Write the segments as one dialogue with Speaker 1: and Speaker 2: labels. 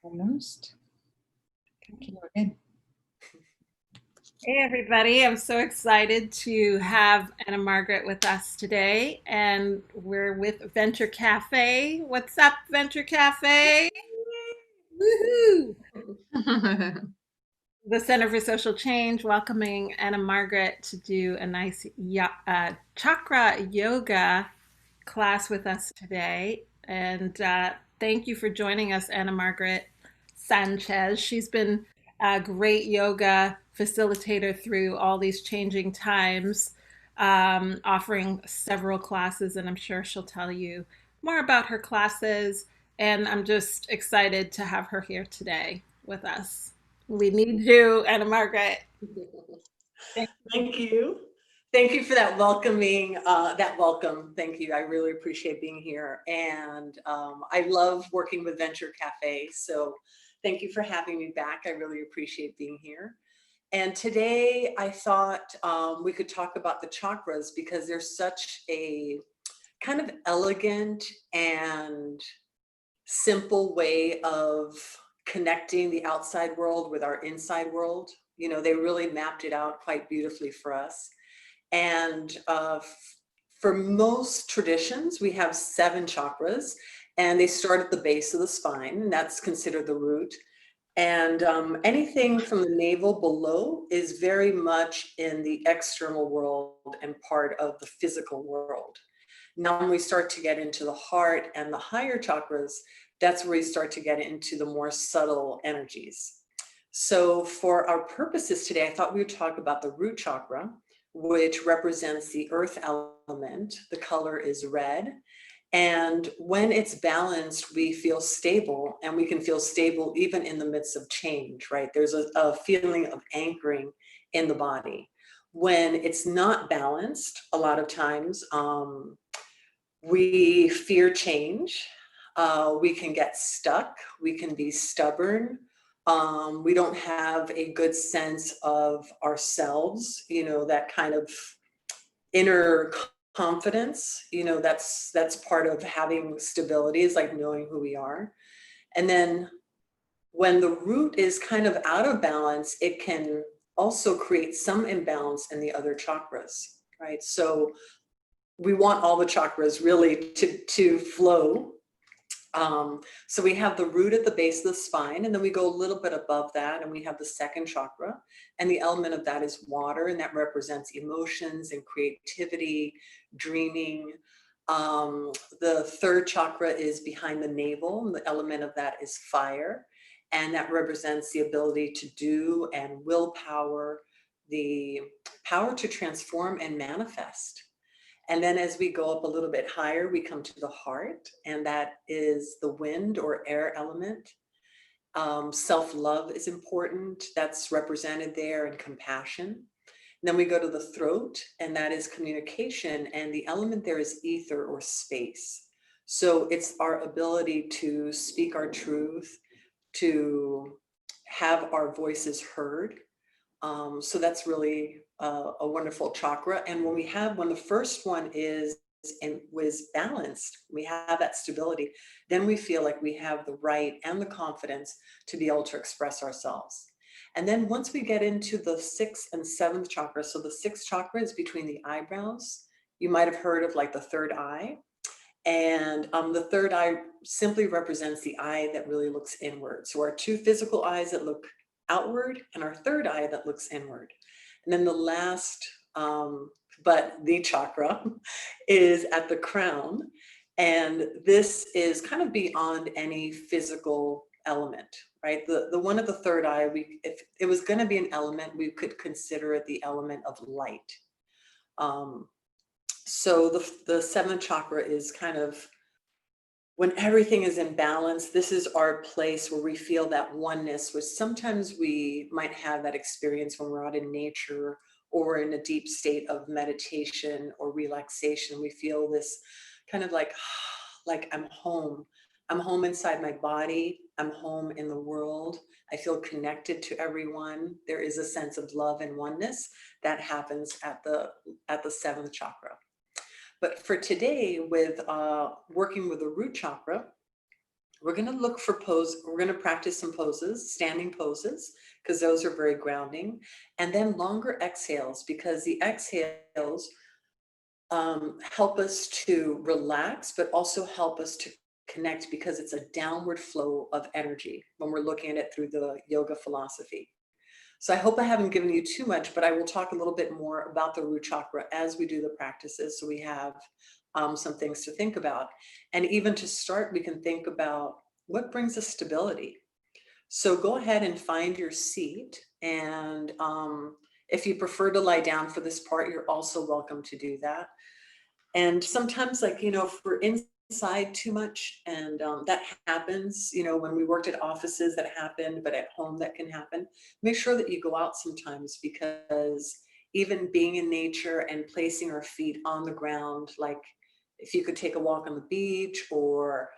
Speaker 1: Almost. Okay, we're good.
Speaker 2: Hey everybody, I'm so excited to have AnaMargaret with us today, and we're with Venture Cafe. What's up, Venture Cafe? Woohoo! The Center for Social Change welcoming AnaMargaret to do a nice chakra yoga class with us today. And thank you for joining us, AnaMargaret Sanchez. She's been a great yoga facilitator through all these changing times, offering several classes, and I'm sure she'll tell you more about her classes. And I'm just excited to have her here today with us. We need you, AnaMargaret. Thank you.
Speaker 3: Thank you. Thank you for that welcome. Thank you. I really appreciate being here. And I love working with Venture Cafe. So thank you for having me back. I really appreciate being here. And today I thought we could talk about the chakras because they're such a kind of elegant and simple way of connecting the outside world with our inside world. You know, they really mapped it out quite beautifully for us. And for most traditions, we have 7 chakras, and they start at the base of the spine, and that's considered the root. And anything from the navel below is very much in the external world and part of the physical world. Now, when we start to get into the heart and the higher chakras, that's where we start to get into the more subtle energies. So for our purposes today, I thought we would talk about the root chakra, which represents the earth element. The color is red. And when it's balanced, we feel stable, and we can feel stable even in the midst of change, right? There's a feeling of anchoring in the body. When it's not balanced, a lot of times, we fear change. We can get stuck. We can be stubborn. We don't have a good sense of ourselves, you know, that kind of inner confidence, you know, that's part of having stability, is like knowing who we are. And then when the root is kind of out of balance, it can also create some imbalance in the other chakras, right? So we want all the chakras really to flow. So we have the root at the base of the spine, and then we go a little bit above that, and we have the second chakra, and the element of that is water, and that represents emotions and creativity, dreaming. The third chakra is behind the navel, and the element of that is fire, and that represents the ability to do and willpower, the power to transform and manifest. And then as we go up a little bit higher, we come to the heart, and that is the wind or air element. Self-love is important. That's represented there, and compassion. And then we go to the throat, and that is communication. And the element there is ether or space. So it's our ability to speak our truth, to have our voices heard. So that's really a wonderful chakra. And when the first one is and was balanced, we have that stability, then we feel like we have the right and the confidence to be able to express ourselves. And then once we get into the 6th and 7th chakra, so the 6th chakra is between the eyebrows. You might have heard of like the third eye. And the third eye simply represents the eye that really looks inward. So our 2 physical eyes that look outward, and our third eye that looks inward. And then the last, but the chakra is at the crown. And this is kind of beyond any physical element, right? The one at the third eye, if it was going to be an element, we could consider it the element of light. So the 7th chakra is kind of when everything is in balance. This is our place where we feel that oneness, which sometimes we might have that experience when we're out in nature or in a deep state of meditation or relaxation. We feel this kind of like I'm home. I'm home inside my body. I'm home in the world. I feel connected to everyone. There is a sense of love and oneness that happens at the 7th chakra. But for today, with working with the root chakra, We're going to look for we're going to practice some poses, standing poses, because those are very grounding. And then longer exhales, because the exhales help us to relax, but also help us to connect, because it's a downward flow of energy when we're looking at it through the yoga philosophy. So I hope I haven't given you too much, but I will talk a little bit more about the root chakra as we do the practices, so we have some things to think about. And even to start, we can think about what brings us stability. So go ahead and find your seat. And if you prefer to lie down for this part, you're also welcome to do that. And sometimes, like, if we're inside too much, and that happens, when we worked at offices, that happened, but at home that can happen. Make sure that you go out sometimes, because even being in nature and placing our feet on the ground, like if you could take a walk on the beach, or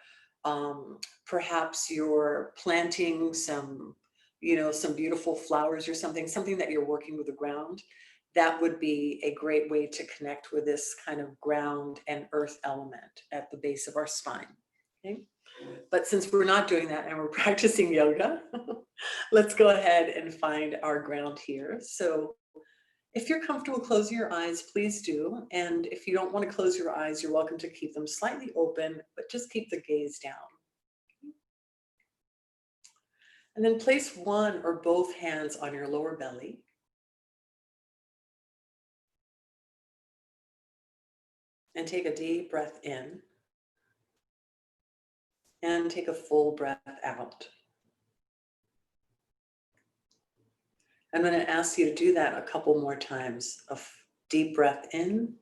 Speaker 3: perhaps you're planting some beautiful flowers or something that you're working with the ground, that would be a great way to connect with this kind of ground and earth element at the base of our spine. Okay? But since we're not doing that and we're practicing yoga, let's go ahead and find our ground here. So if you're comfortable closing your eyes, please do. And if you don't want to close your eyes, you're welcome to keep them slightly open, but just keep the gaze down. And then place one or both hands on your lower belly. And take a deep breath in. And take a full breath out. I'm going to ask you to do that a couple more times. A deep breath in.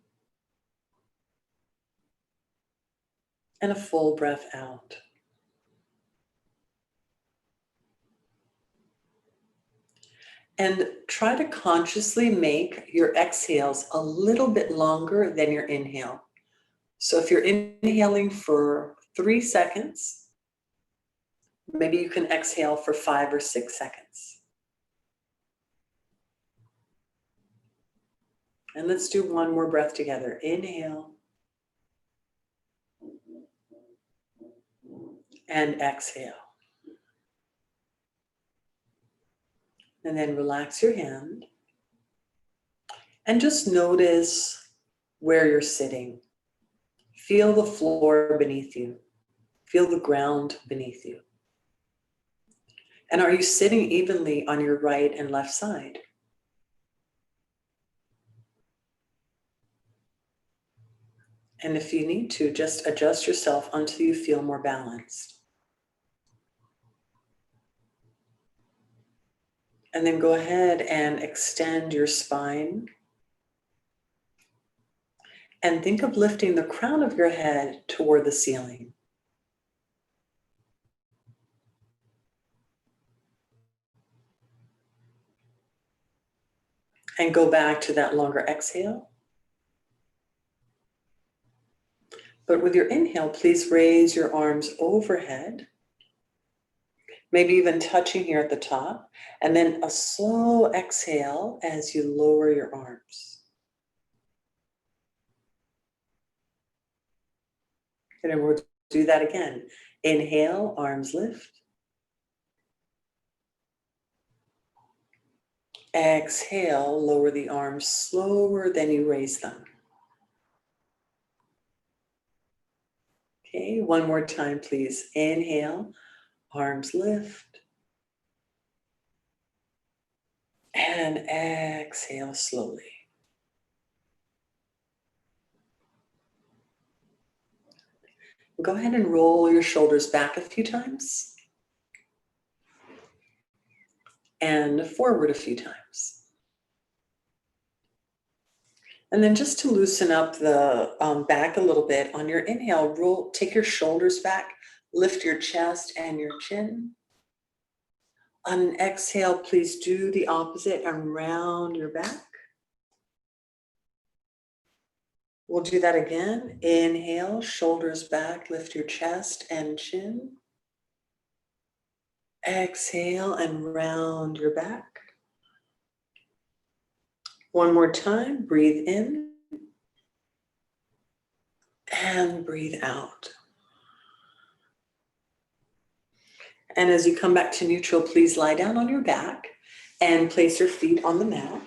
Speaker 3: And a full breath out. And try to consciously make your exhales a little bit longer than your inhale. So if you're inhaling for 3 seconds, maybe you can exhale for 5 or 6 seconds. And let's do one more breath together. Inhale. And exhale. And then relax your hand. And just notice where you're sitting. Feel the floor beneath you. Feel the ground beneath you. And are you sitting evenly on your right and left side? And if you need to, just adjust yourself until you feel more balanced. And then go ahead and extend your spine. And think of lifting the crown of your head toward the ceiling. And go back to that longer exhale. But with your inhale, please raise your arms overhead. Maybe even touching here at the top. And then a slow exhale as you lower your arms. And then we'll do that again. Inhale, arms lift. Exhale, lower the arms slower than you raise them. Okay, one more time, please. Inhale, arms lift. And exhale slowly. Go ahead and roll your shoulders back a few times. And forward a few times. And then just to loosen up the back a little bit, on your inhale, take your shoulders back, lift your chest and your chin. On an exhale, please do the opposite and round your back. We'll do that again. Inhale, shoulders back, lift your chest and chin. Exhale and round your back. One more time, breathe in and breathe out. And as you come back to neutral, please lie down on your back and place your feet on the mat.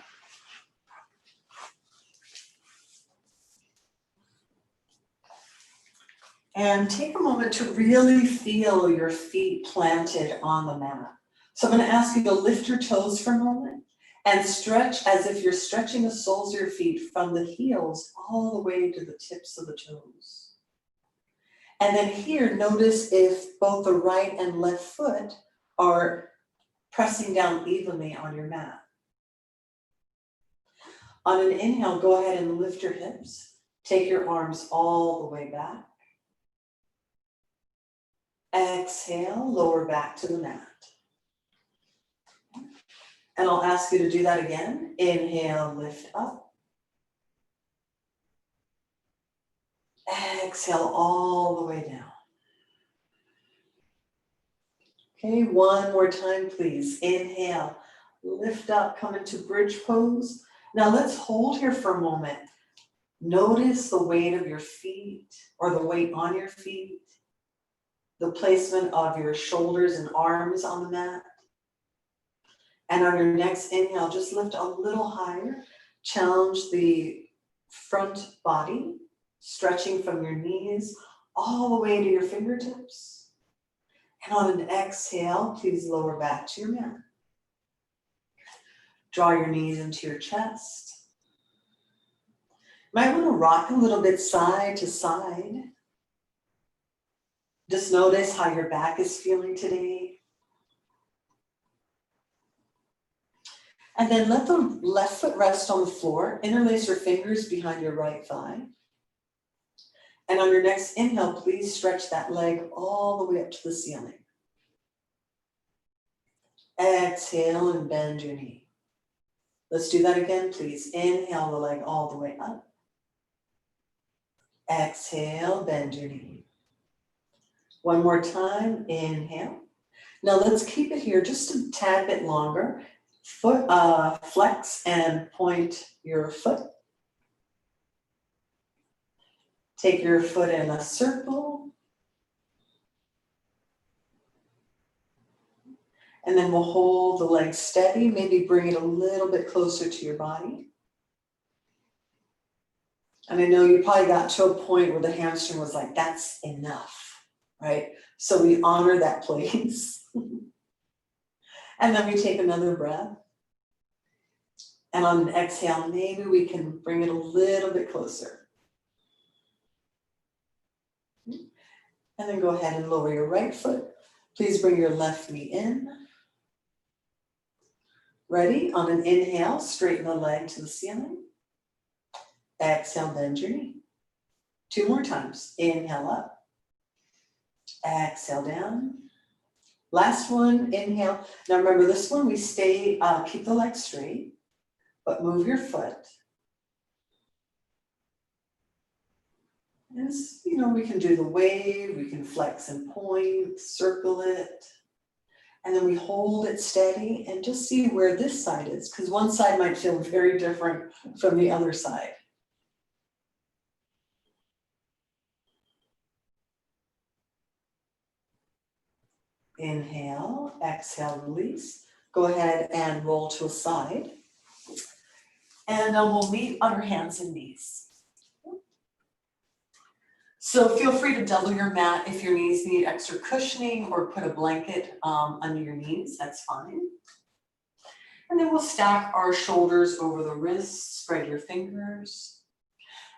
Speaker 3: And take a moment to really feel your feet planted on the mat. So I'm going to ask you to lift your toes for a moment and stretch as if you're stretching the soles of your feet from the heels all the way to the tips of the toes. And then here, notice if both the right and left foot are pressing down evenly on your mat. On an inhale, go ahead and lift your hips. Take your arms all the way back. Exhale, lower back to the mat. And I'll ask you to do that again. Inhale, lift up. Exhale all the way down. Okay, one more time, please. Inhale, lift up, come into bridge pose. Now let's hold here for a moment. Notice the weight of your feet or the weight on your feet, the placement of your shoulders and arms on the mat. And on your next inhale, just lift a little higher. Challenge the front body, stretching from your knees all the way to your fingertips. And on an exhale, please lower back to your mat. Draw your knees into your chest. You might want to rock a little bit side to side. Just notice how your back is feeling today. And then let the left foot rest on the floor. Interlace your fingers behind your right thigh. And on your next inhale, please stretch that leg all the way up to the ceiling. Exhale and bend your knee. Let's do that again, please. Inhale the leg all the way up. Exhale, bend your knee. One more time, inhale. Now let's keep it here just a tad bit longer. Foot flex and point your foot. Take your foot in a circle. And then we'll hold the leg steady, maybe bring it a little bit closer to your body. And I know you probably got to a point where the hamstring was like, that's enough, right? So we honor that place. And then we take another breath. And on an exhale, maybe we can bring it a little bit closer. And then go ahead and lower your right foot. Please bring your left knee in. Ready? On an inhale, straighten the leg to the ceiling. Exhale, bend your knee. Two more times. Inhale up. Exhale down. Last one, inhale. Now remember this one, we stay, keep the leg straight, but move your foot. And we can do the wave, we can flex and point, circle it. And then we hold it steady and just see where this side is, because one side might feel very different from the other side. Inhale, exhale, release. Go ahead and roll to a side. And then we'll meet on our hands and knees. So feel free to double your mat if your knees need extra cushioning or put a blanket under your knees, that's fine. And then we'll stack our shoulders over the wrists, spread your fingers.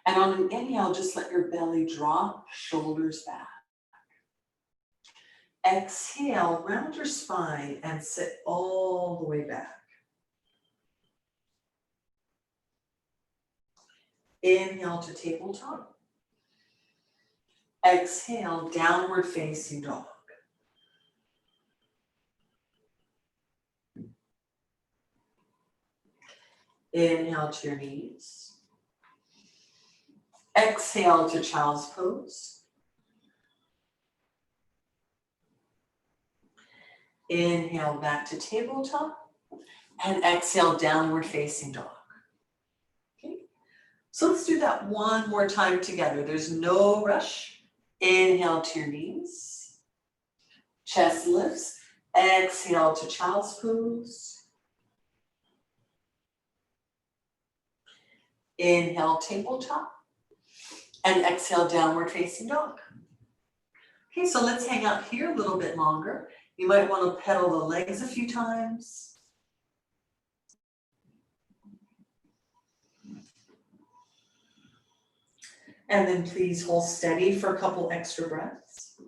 Speaker 3: And on an inhale, just let your belly drop, shoulders back. Exhale, round your spine and sit all the way back. Inhale to tabletop. Exhale, downward facing dog. Inhale to your knees. Exhale to child's pose. Inhale back to tabletop. And exhale, downward facing dog. Okay. So let's do that one more time together. There's no rush. Inhale to your knees. Chest lifts. Exhale to child's pose. Inhale, tabletop. And exhale, downward facing dog. Okay, so let's hang out here a little bit longer. You might want to pedal the legs a few times. And then please hold steady for a couple extra breaths.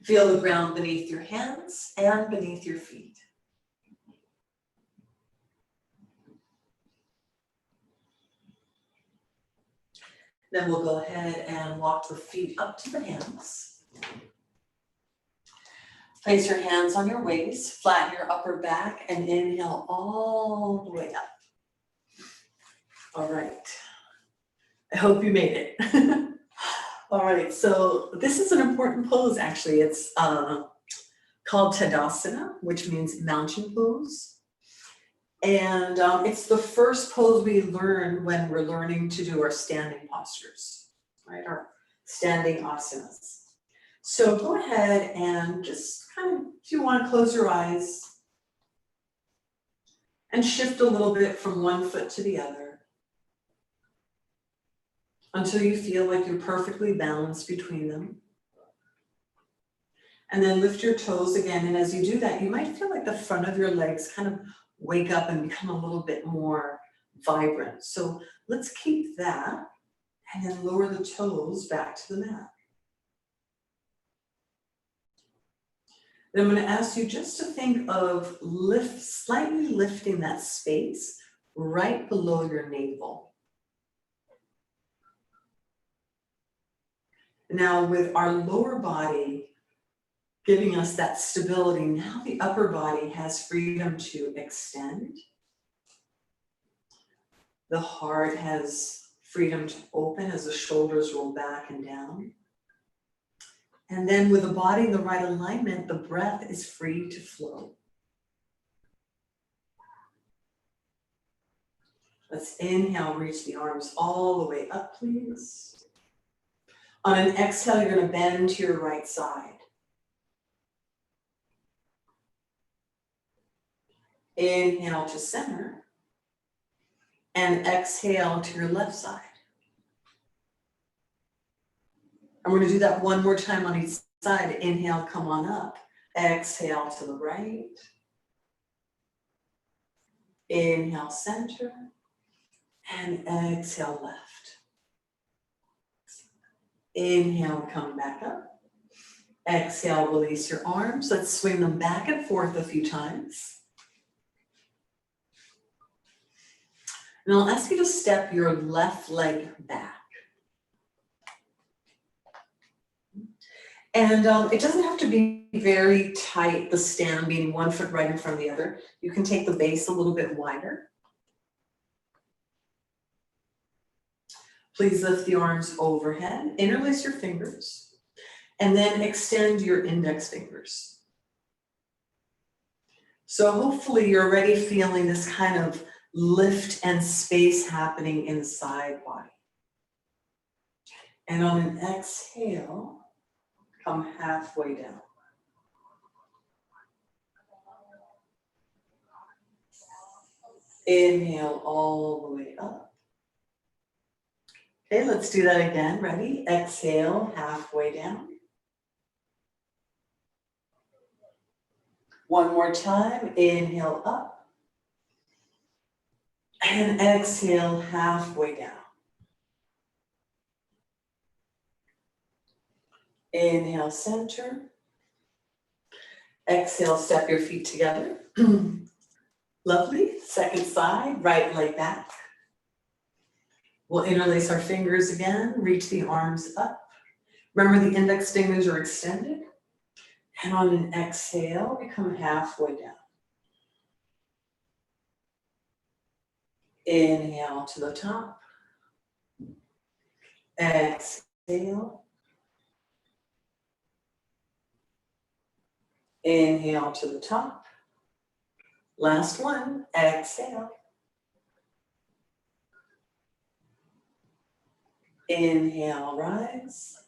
Speaker 3: Feel the ground beneath your hands and beneath your feet. Then we'll go ahead and walk the feet up to the hands. Place your hands on your waist, flatten your upper back, and inhale all the way up. All right. I hope you made it. All right, so this is an important pose, actually. It's called Tadasana, which means mountain pose. And it's the first pose we learn when we're learning to do our standing postures, right? Our standing asanas. So go ahead and just kind of, if you want to close your eyes and shift a little bit from one foot to the other until you feel like you're perfectly balanced between them. And then lift your toes again. And as you do that, you might feel like the front of your legs kind of wake up and become a little bit more vibrant. So let's keep that and then lower the toes back to the mat. Then I'm going to ask you just to think of slightly lifting that space right below your navel. Now with our lower body giving us that stability, now the upper body has freedom to extend. The heart has freedom to open as the shoulders roll back and down. And then with the body in the right alignment, the breath is free to flow. Let's inhale, reach the arms all the way up, please. On an exhale, you're going to bend to your right side. Inhale to center. And exhale to your left side. I'm going to do that one more time on each side. Inhale, come on up. Exhale to the right. Inhale, center. And exhale, left. Inhale, come back up. Exhale, release your arms. Let's swing them back and forth a few times. And I'll ask you to step your left leg back. And it doesn't have to be very tight, the stand being 1 foot right in front of the other. You can take the base a little bit wider. Please lift the arms overhead, interlace your fingers, and then extend your index fingers. So hopefully you're already feeling this kind of lift and space happening in the side body. And on an exhale, come halfway down. Inhale all the way up. Okay, let's do that again. Ready? Exhale, halfway down. One more time. Inhale up. And exhale, halfway down. Inhale, center. Exhale, step your feet together. Lovely. Second side, right leg back. We'll interlace our fingers again, reach the arms up. Remember the index fingers are extended. And on an exhale, we come halfway down. Inhale to the top. Exhale. Inhale to the top. Last one. Exhale. Inhale, rise.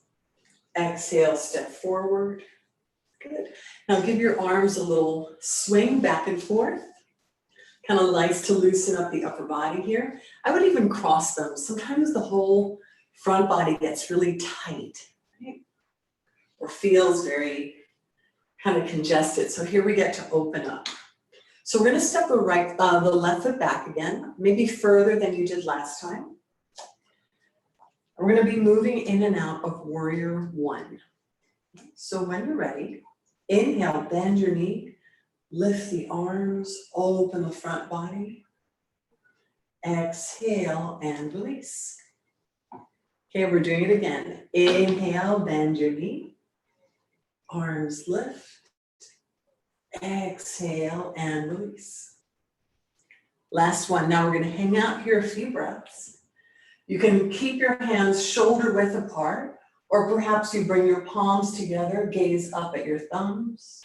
Speaker 3: Exhale, step forward. Good. Now give your arms a little swing back and forth. Kind of nice to loosen up the upper body here. I would even cross them. Sometimes the whole front body gets really tight, right? Or feels very kind of congested. So here we get to open up. So we're going to step the left foot back again, maybe further than you did last time. We're going to be moving in and out of warrior one. So when you're ready, inhale, bend your knee, lift the arms, open the front body. Exhale and release. Okay, we're doing it again. Inhale, bend your knee, arms lift. Exhale and release. Last one. Now we're going to hang out here a few breaths. You can keep your hands shoulder width apart, or perhaps you bring your palms together, gaze up at your thumbs.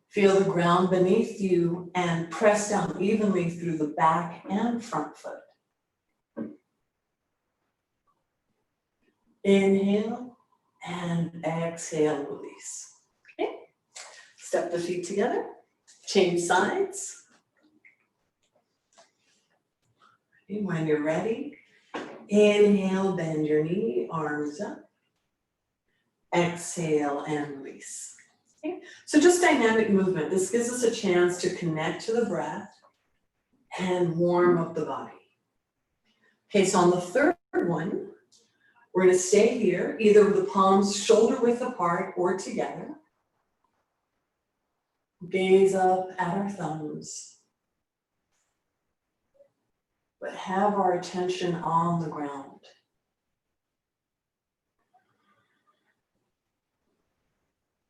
Speaker 3: Feel the ground beneath you and press down evenly through the back and front foot. Inhale and exhale, release. Okay. Step the feet together, change sides. And when you're ready, inhale, bend your knee, arms up. Exhale and release. Okay. So just dynamic movement. This gives us a chance to connect to the breath and warm up the body. Okay, so on the third one, we're going to stay here, either with the palms shoulder width apart or together. Gaze up at our thumbs. But have our attention on the ground.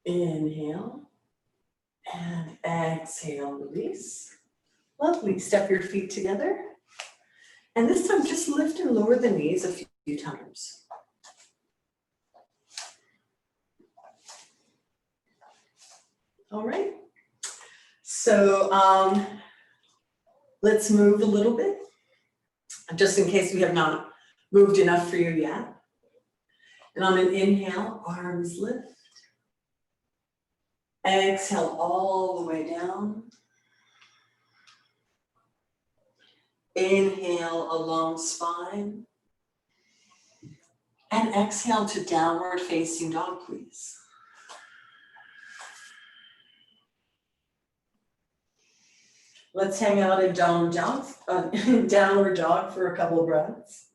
Speaker 3: Inhale and exhale, release. Lovely. Step your feet together. And this time just lift and lower the knees a few times. All right. So let's move a little bit, just in case we have not moved enough for you yet. And on an inhale, arms lift. Exhale all the way down. Inhale, a long spine. And exhale to downward facing dog, please. Let's hang out in downward dog for a couple of breaths.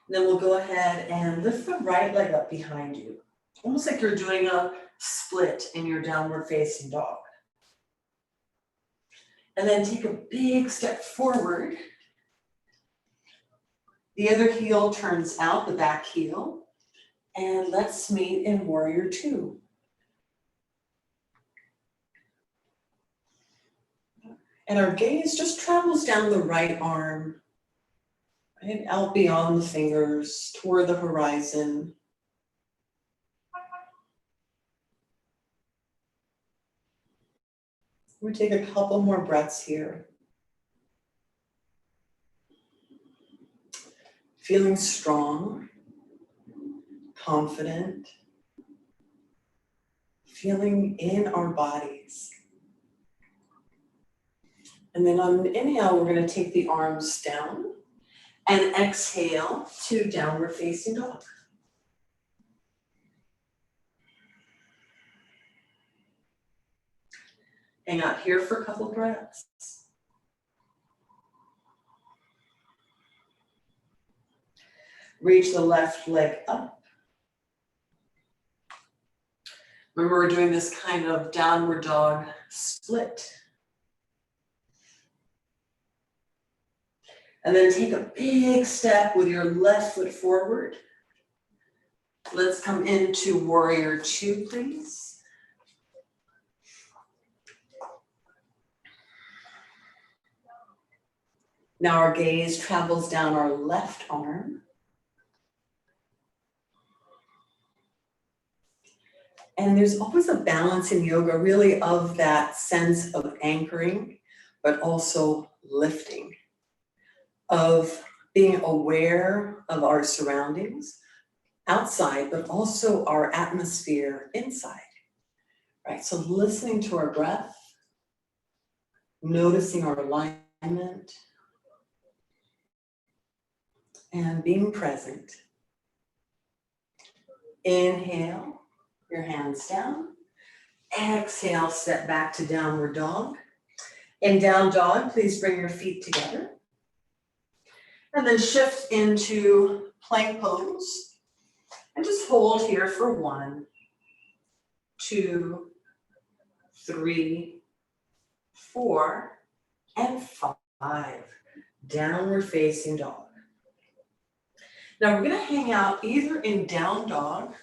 Speaker 3: Then we'll go ahead and lift the right leg up behind you. Almost like you're doing a split in your downward facing dog. And then take a big step forward. The other heel turns out, the back heel. And let's meet in warrior two. And our gaze just travels down the right arm, right, out beyond the fingers, toward the horizon. We take a couple more breaths here. Feeling strong, confident, feeling in our bodies. And then on an inhale, we're going to take the arms down and exhale to downward facing dog. Hang out here for a couple breaths. Reach the left leg up. Remember, we're doing this kind of downward dog split. And then take a big step with your left foot forward. Let's come into warrior two, please. Now our gaze travels down our left arm. And there's always a balance in yoga, really, of that sense of anchoring, but also lifting, of being aware of our surroundings outside, but also our atmosphere inside, right? So listening to our breath, noticing our alignment, and being present. Inhale, your hands down. Exhale, step back to downward dog. In down dog, please bring your feet together. And then shift into plank pose. And just hold here for 1, 2, 3, 4, and 5. Downward facing dog. Now we're going to hang out either in down dog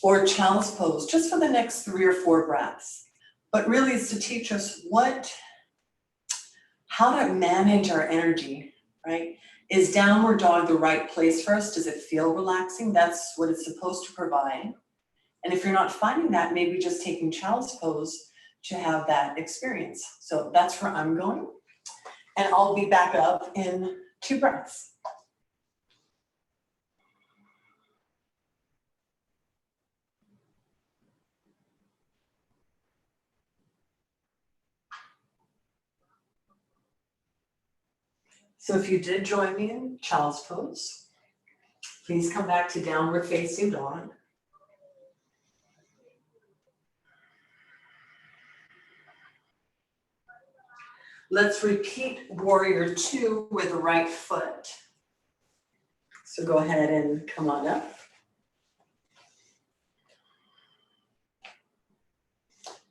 Speaker 3: or child's pose just for the next 3 or 4 breaths. But really it's to teach us how to manage our energy, right? Is downward dog the right place for us? Does it feel relaxing? That's what it's supposed to provide. And if you're not finding that, maybe just taking child's pose to have that experience. So that's where I'm going. And I'll be back up in 2 breaths. So if you did join me in child's pose, please come back to downward facing dog. Let's repeat warrior 2 with the right foot. So go ahead and come on up.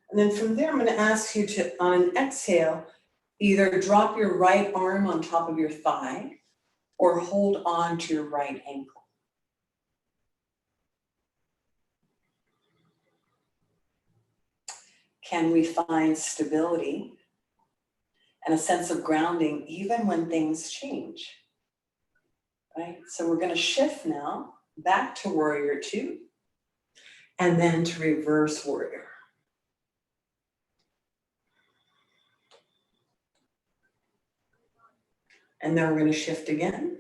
Speaker 3: And then from there, I'm going to ask you to, on an exhale, either drop your right arm on top of your thigh or hold on to your right ankle. Can we find stability and a sense of grounding even when things change? Right? So we're going to shift now back to warrior 2 and then to reverse warrior. And then we're going to shift again.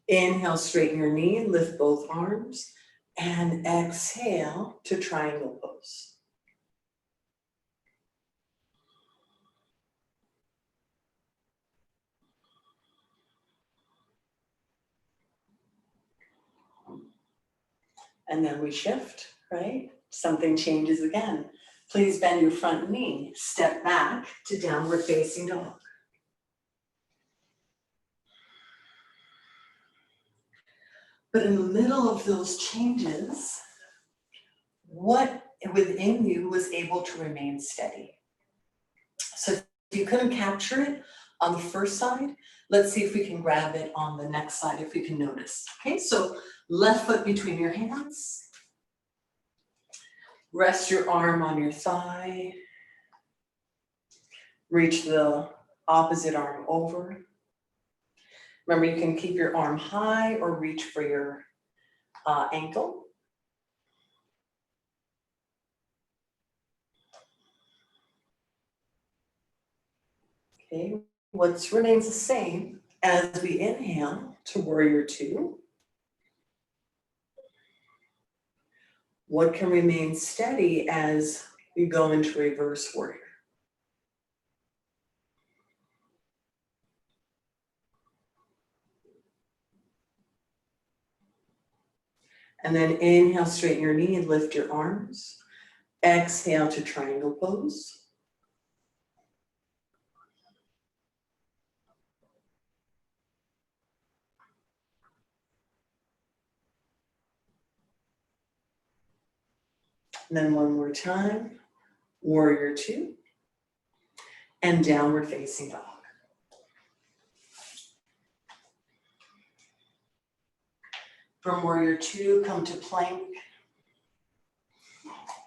Speaker 3: Inhale, straighten your knee, lift both arms, and exhale to triangle pose. And then we shift, right? Something changes again. Please bend your front knee, step back to downward facing dog. But in the middle of those changes, what within you was able to remain steady? So if you couldn't capture it on the first side, let's see if we can grab it on the next side, if we can notice. Okay, so left foot between your hands. Rest your arm on your thigh. Reach the opposite arm over. Remember, you can keep your arm high or reach for your ankle. Okay, what remains the same as we inhale to warrior 2. What can remain steady as we go into reverse warrior? And then inhale, straighten your knee and lift your arms. Exhale to triangle pose. And then one more time, warrior 2, and downward facing dog. From warrior 2, come to plank.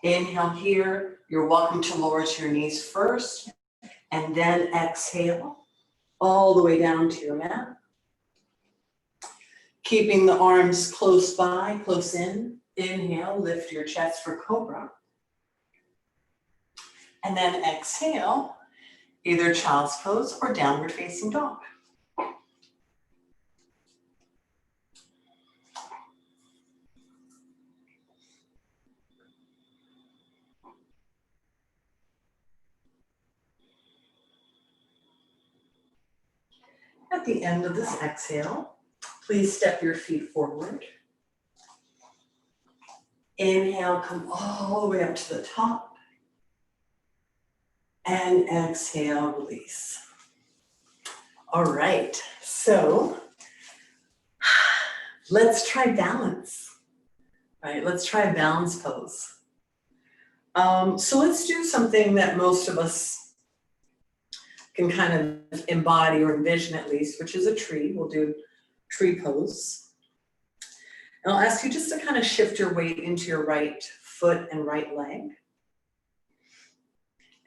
Speaker 3: Inhale here, you're welcome to lower to your knees first, and then exhale all the way down to your mat. Keeping the arms close by, close in. Inhale, lift your chest for cobra. And then exhale, either child's pose or downward facing dog. At the end of this exhale, please step your feet forward. Inhale, come all the way up to the top. And exhale, release. All right, so let's try balance. Right, let's try a balance pose. So let's do something that most of us can kind of embody or envision at least, which is a tree. We'll do tree pose. And I'll ask you just to kind of shift your weight into your right foot and right leg.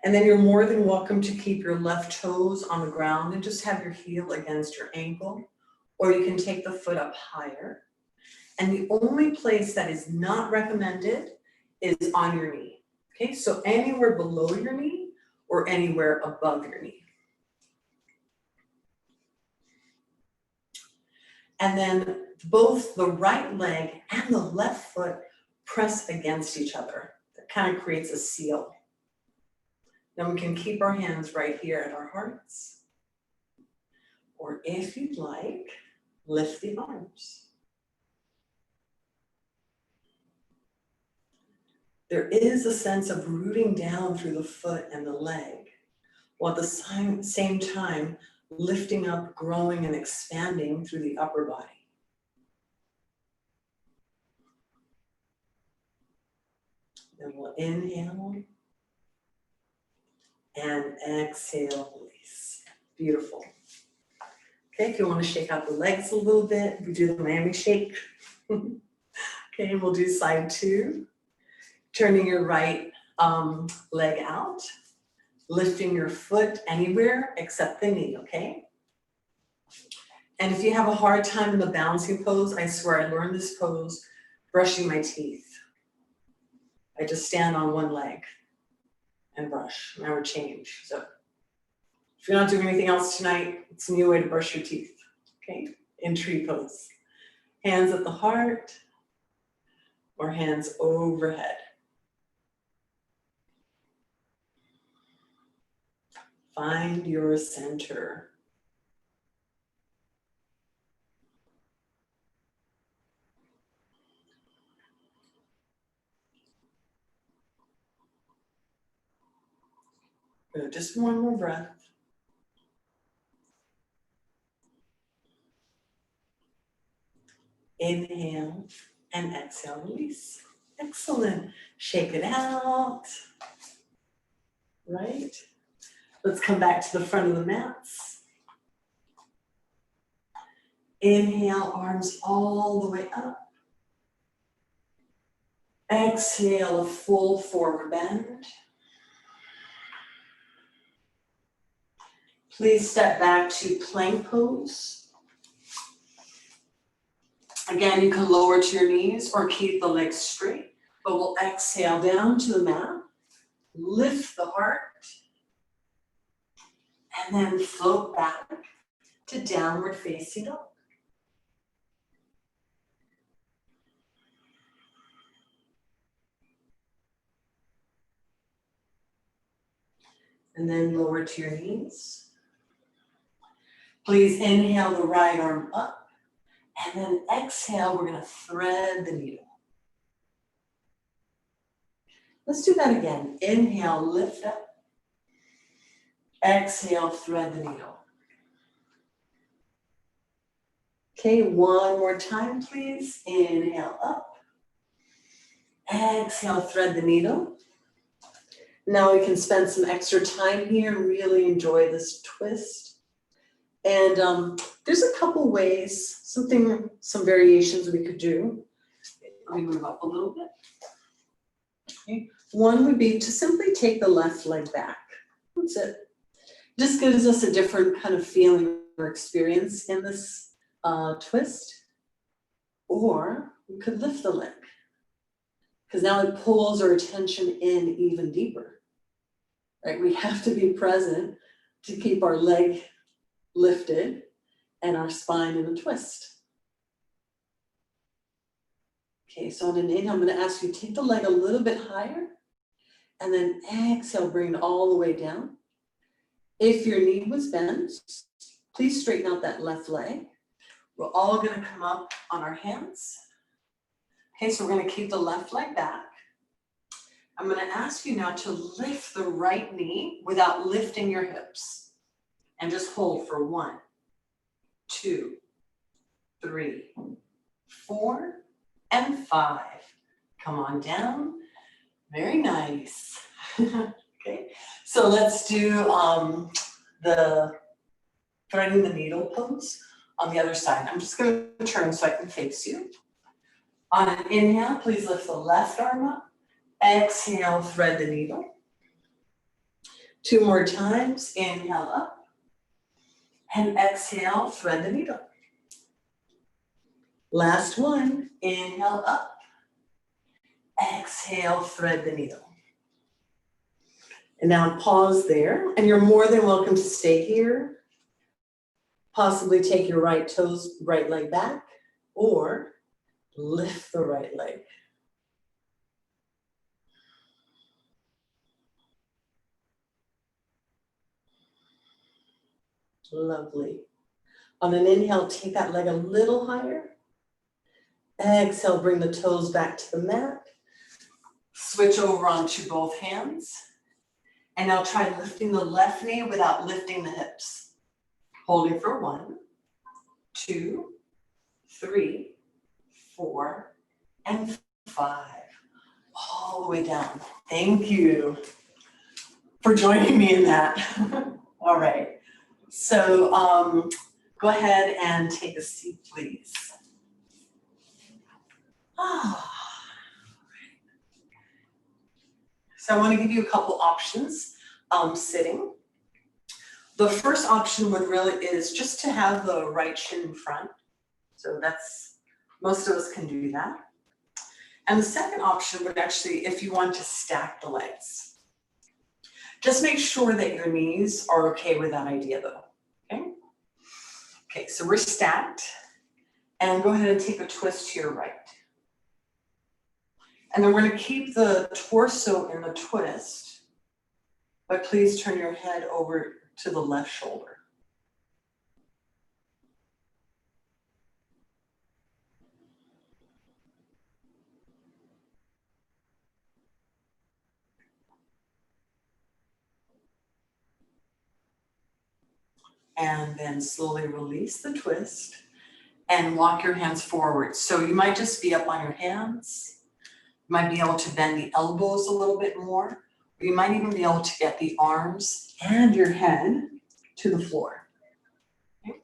Speaker 3: And then you're more than welcome to keep your left toes on the ground and just have your heel against your ankle, or you can take the foot up higher. And the only place that is not recommended is on your knee. Okay, so anywhere below your knee or anywhere above your knee. And then both the right leg and the left foot press against each other. That kind of creates a seal. Then we can keep our hands right here at our hearts. Or if you'd like, lift the arms. There is a sense of rooting down through the foot and the leg, while at the same time lifting up, growing, and expanding through the upper body. Then we'll inhale and exhale, release. Beautiful. Okay, if you want to shake out the legs a little bit, we do the Miami shake. Okay, and we'll do side two. Turning your right leg out, lifting your foot anywhere except the knee, okay? And if you have a hard time in the balancing pose, I swear I learned this pose brushing my teeth. I just stand on one leg and brush, and I would change. So if you're not doing anything else tonight, it's a new way to brush your teeth, okay? In tree pose. Hands at the heart or hands overhead. Find your center. Good. Just one more breath. Inhale and exhale, release. Excellent. Shake it out. Right? Let's come back to the front of the mats. Inhale, arms all the way up. Exhale, a full forward bend. Please step back to plank pose. Again, you can lower to your knees or keep the legs straight, but we'll exhale down to the mat, lift the heart, and then float back to downward facing dog. And then lower to your knees. Please inhale the right arm up, and then exhale, we're gonna thread the needle. Let's do that again. Inhale, lift up. Exhale, thread the needle. Okay, one more time, please. Inhale up. Exhale, thread the needle. Now we can spend some extra time here and really enjoy this twist. And there's a couple ways, some variations we could do. Let me move up a little bit. Okay. One would be to simply take the left leg back. That's it. Just gives us a different kind of feeling or experience in this twist. Or we could lift the leg, because now it pulls our attention in even deeper. right? We have to be present to keep our leg lifted and our spine in a twist. Okay, so on an inhale, I'm going to ask you to take the leg a little bit higher and then exhale, bring it all the way down. If your knee was bent, please straighten out that left leg. We're all going to come up on our hands. Okay, so we're going to keep the left leg back. I'm going to ask you now to lift the right knee without lifting your hips. And just hold for 1, 2, 3, 4, and 5. Come on down. Very nice. Okay, so let's do the threading the needle pose on the other side. I'm just going to turn so I can face you. On an inhale, please lift the left arm up. Exhale, thread the needle. 2 more times. Inhale up. And exhale, thread the needle. Last one. Inhale up. Exhale, thread the needle. And now pause there. And you're more than welcome to stay here. Possibly take your right leg back, or lift the right leg. Lovely. On an inhale, take that leg a little higher. Exhale, bring the toes back to the mat. Switch over onto both hands. And now try lifting the left knee without lifting the hips. Holding for 1, 2, 3, 4, and 5. All the way down. Thank you for joining me in that. All right. So go ahead and take a seat, please. So I want to give you a couple options sitting. The first option is just to have the right shin in front. So most of us can do that. And the second option would actually, if you want to stack the legs. Just make sure that your knees are okay with that idea though, okay? Okay, so we're stacked. And go ahead and take a twist to your right. And then we're going to keep the torso in the twist, but please turn your head over to the left shoulder. And then slowly release the twist and walk your hands forward. So you might just be up on your hands. You might be able to bend the elbows a little bit more. Or you might even be able to get the arms and your head to the floor. Okay.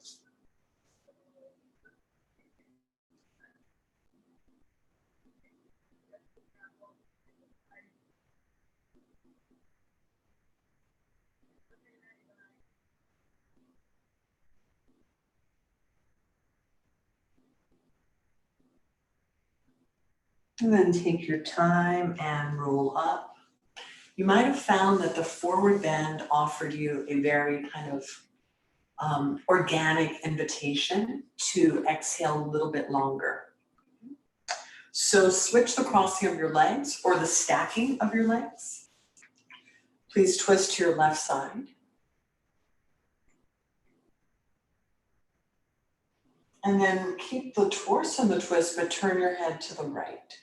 Speaker 3: And then take your time and roll up. You might have found that the forward bend offered you a very kind of organic invitation to exhale a little bit longer. So switch the crossing of your legs or the stacking of your legs. Please twist to your left side. And then keep the torso in the twist, but turn your head to the right.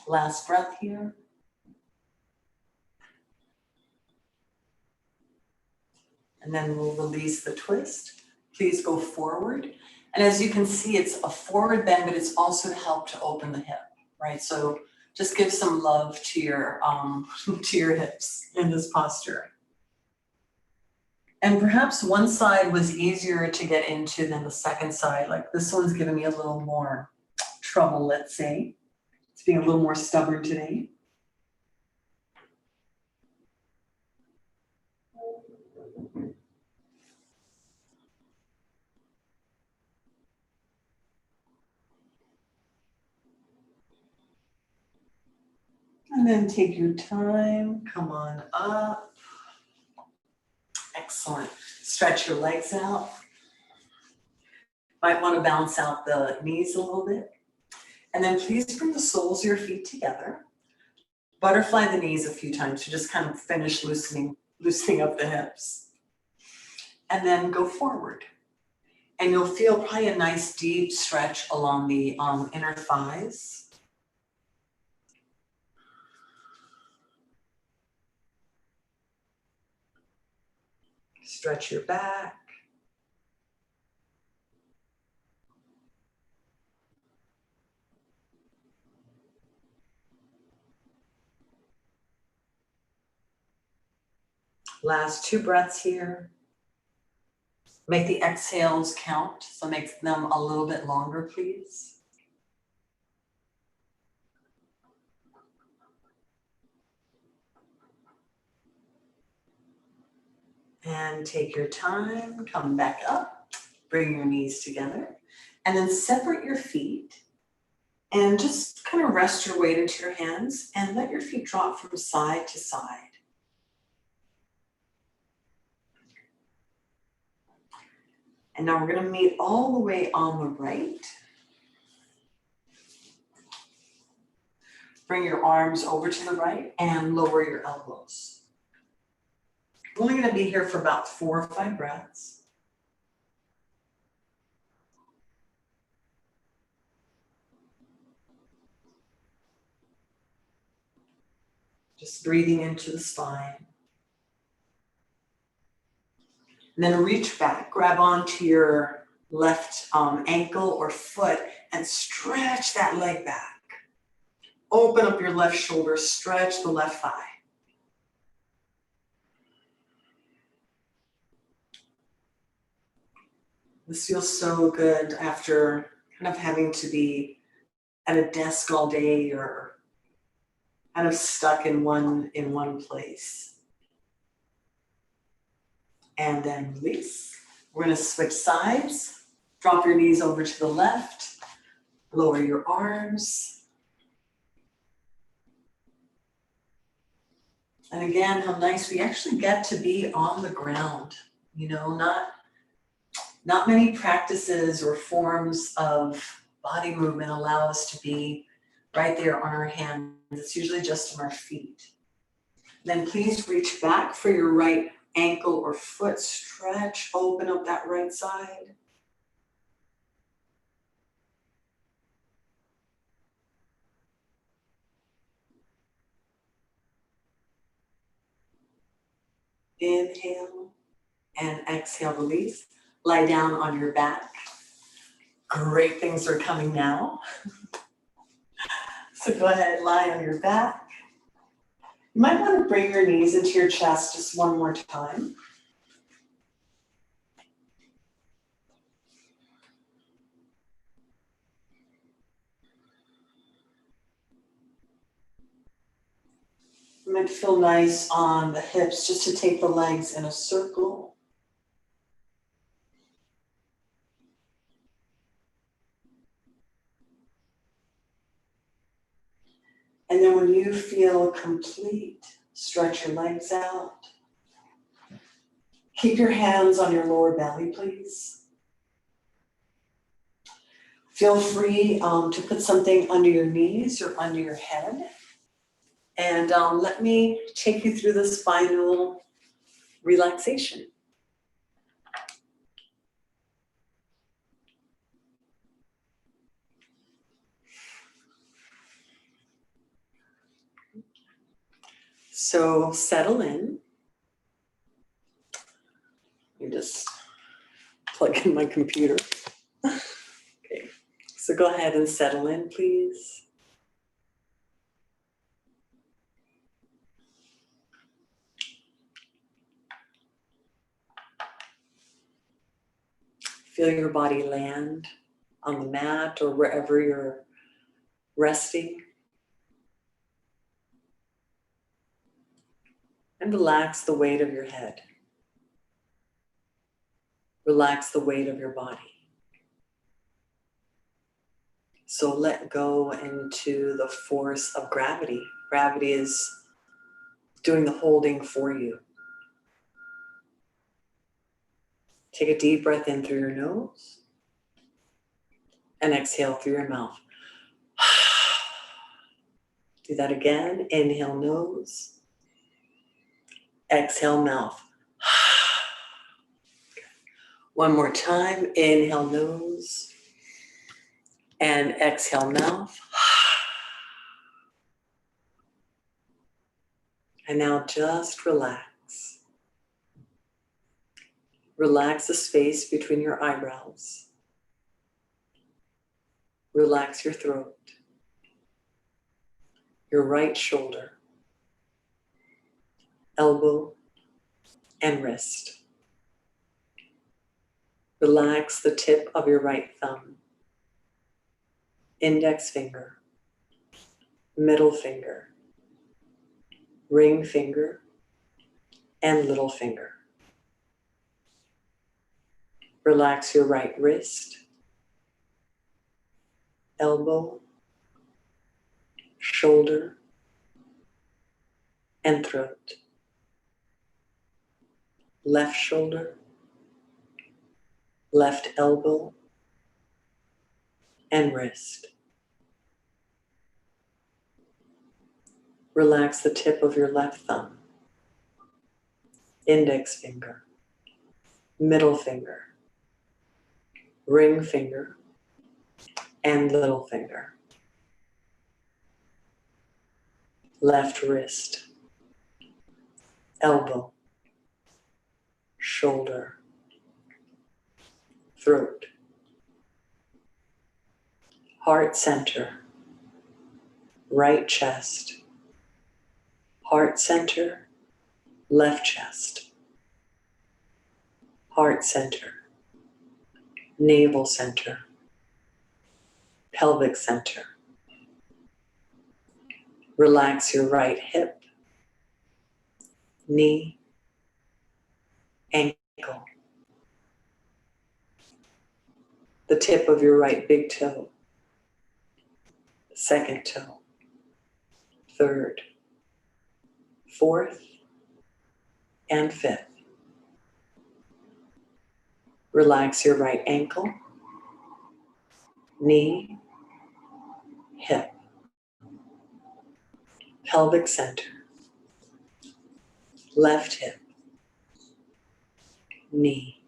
Speaker 3: Last breath here. And then we'll release the twist. Please go forward. And as you can see, it's a forward bend, but it's also to help to open the hip, right? So just give some love to your hips in this posture. And perhaps one side was easier to get into than the second side. Like this one's giving me a little more trouble, let's say. It's being a little more stubborn today. And then take your time, come on up. Excellent. Stretch your legs out. Might want to balance out the knees a little bit. And then please bring the soles of your feet together. Butterfly the knees a few times to just kind of finish loosening up the hips. And then go forward. And you'll feel probably a nice deep stretch along the inner thighs. Stretch your back. Last 2 breaths here. Make the exhales count, so make them a little bit longer, please. And take your time, come back up, bring your knees together, and then separate your feet and just kind of rest your weight into your hands and let your feet drop from side to side. And now we're going to meet all the way on the right. Bring your arms over to the right and lower your elbows. We're only going to be here for about 4 or 5 breaths. Just breathing into the spine. And then reach back, grab onto your left ankle or foot and stretch that leg back. Open up your left shoulder, stretch the left thigh. This feels so good after kind of having to be at a desk all day or kind of stuck in one place. And then release. We're going to switch sides. Drop your knees over to the left. Lower your arms. And again, how nice we actually get to be on the ground. You know, not many practices or forms of body movement allow us to be right there on our hands. It's usually just on our feet. Then please reach back for your right ankle or foot. Stretch, open up that right side. Inhale and exhale, release. Lie down on your back. Great things are coming now. So go ahead, lie on your back. You might want to bring your knees into your chest just one more time. It might feel nice on the hips just to take the legs in a circle. And then when you feel complete, stretch your legs out. Keep your hands on your lower belly, please. Feel free to put something under your knees or under your head. And let me take you through this final relaxation. So settle in. Let me just plug in my computer. Okay, so go ahead and settle in, please. Feel your body land on the mat or wherever you're resting. And relax the weight of your head. Relax the weight of your body. So let go into the force of gravity Gravity is doing the holding for you. Take a deep breath in through your nose and exhale through your mouth. Do that again. Inhale nose, exhale mouth. One more time. Inhale nose and exhale mouth. And now just relax. Relax the space between your eyebrows. Relax your throat, your right shoulder, elbow, and wrist. Relax the tip of your right thumb, index finger, middle finger, ring finger, and little finger. Relax your right wrist, elbow, shoulder, and throat. Left shoulder, left elbow, and wrist. Relax the tip of your left thumb, index finger, middle finger, ring finger, and little finger. Left wrist, elbow, shoulder, throat, heart center, right chest, heart center, left chest, heart center, navel center, pelvic center. Relax your right hip, knee, ankle, the tip of your right big toe, second toe, third, fourth, and fifth. Relax your right ankle, knee, hip, pelvic center, left hip, knee,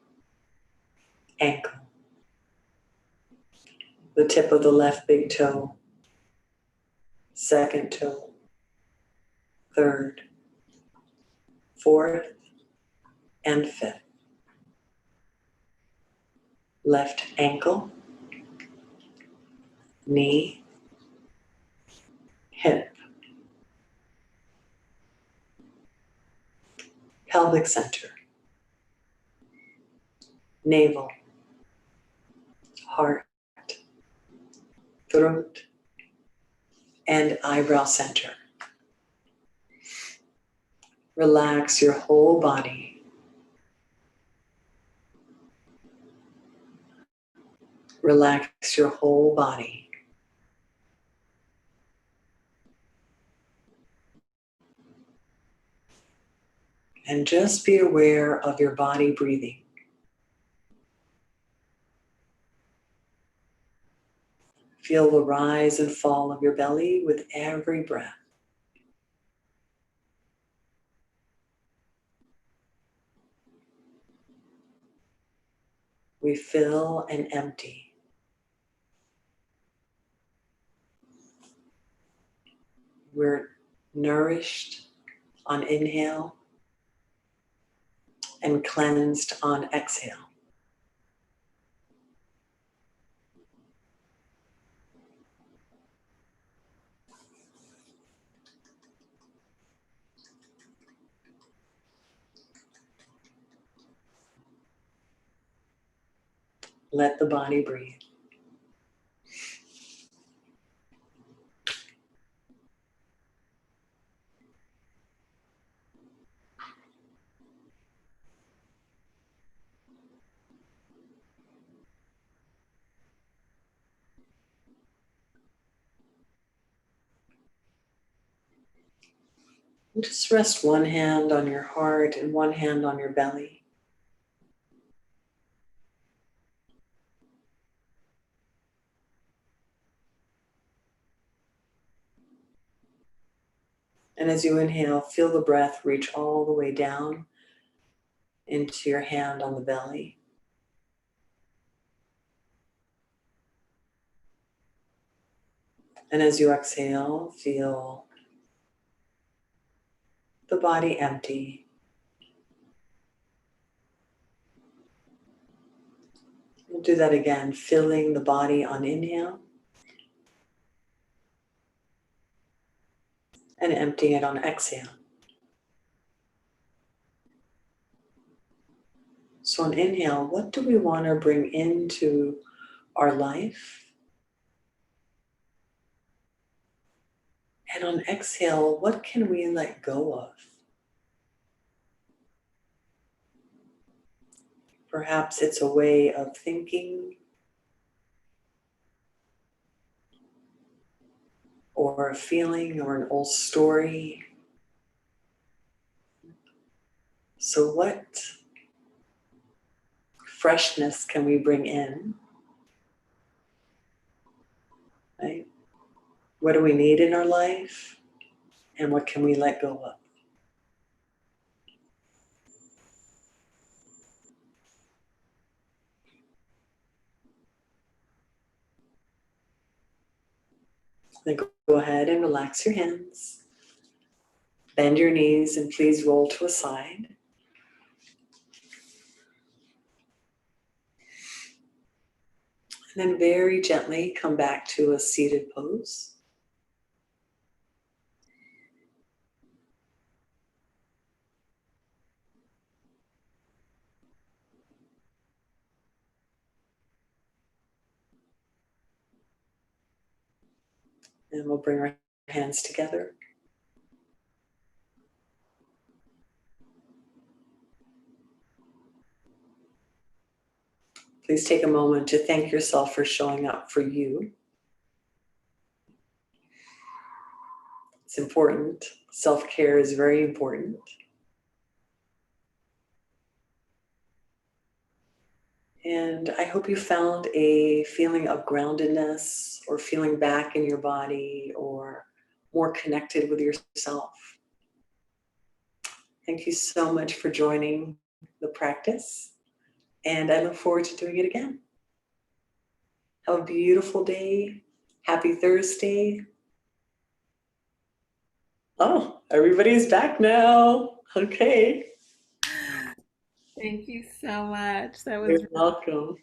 Speaker 3: ankle, the tip of the left big toe, second toe, third, fourth, and fifth. Left ankle, knee, hip, pelvic center, navel, heart, throat, and eyebrow center. Relax your whole body. Relax your whole body. And just be aware of your body breathing. Feel the rise and fall of your belly with every breath. We fill and empty. We're nourished on inhale and cleansed on exhale. Let the body breathe. And just rest one hand on your heart and one hand on your belly. And as you inhale, feel the breath reach all the way down into your hand on the belly. And as you exhale, feel the body empty. We'll do that again, filling the body on inhale and emptying it on exhale. So on inhale, what do we want to bring into our life? And on exhale, what can we let go of? Perhaps it's a way of thinking or a feeling or an old story. So what freshness can we bring in? Right? What do we need in our life? And what can we let go of? Then go ahead and relax your hands. Bend your knees and please roll to a side. And then very gently come back to a seated pose. And we'll bring our hands together. Please take a moment to thank yourself for showing up for you. It's important. Self-care is very important. And I hope you found a feeling of groundedness or feeling back in your body or more connected with yourself. Thank you so much for joining the practice. And I look forward to doing it again. Have a beautiful day. Happy Thursday. Oh, everybody's back now. Okay.
Speaker 2: Thank you so much. That was
Speaker 3: You're welcome.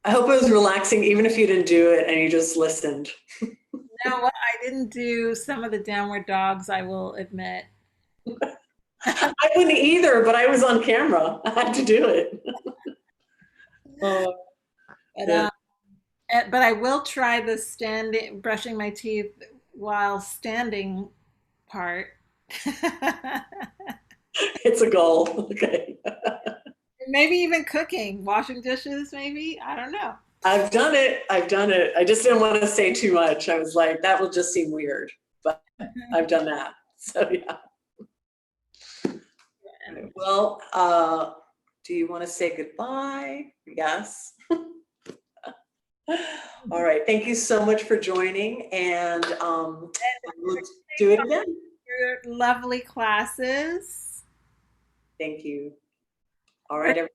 Speaker 3: I hope it was relaxing, even if you didn't do it and you just listened.
Speaker 2: no, well, I didn't do some of the downward dogs, I will admit.
Speaker 3: I wouldn't either, but I was on camera. I had to do it.
Speaker 2: But,
Speaker 3: Yeah.
Speaker 2: but I will try the standing, brushing my teeth while standing part.
Speaker 3: It's a goal. Okay.
Speaker 2: Maybe even cooking, washing dishes, maybe. I don't know.
Speaker 3: I've done it. I've done it. I just didn't want to say too much. I was like, that will just seem weird, but I've done that. So yeah. Well, do you want to say goodbye? Yes. All right. Thank you so much for joining, and we'll do it again.
Speaker 2: Your lovely classes.
Speaker 3: Thank you. All right, everybody.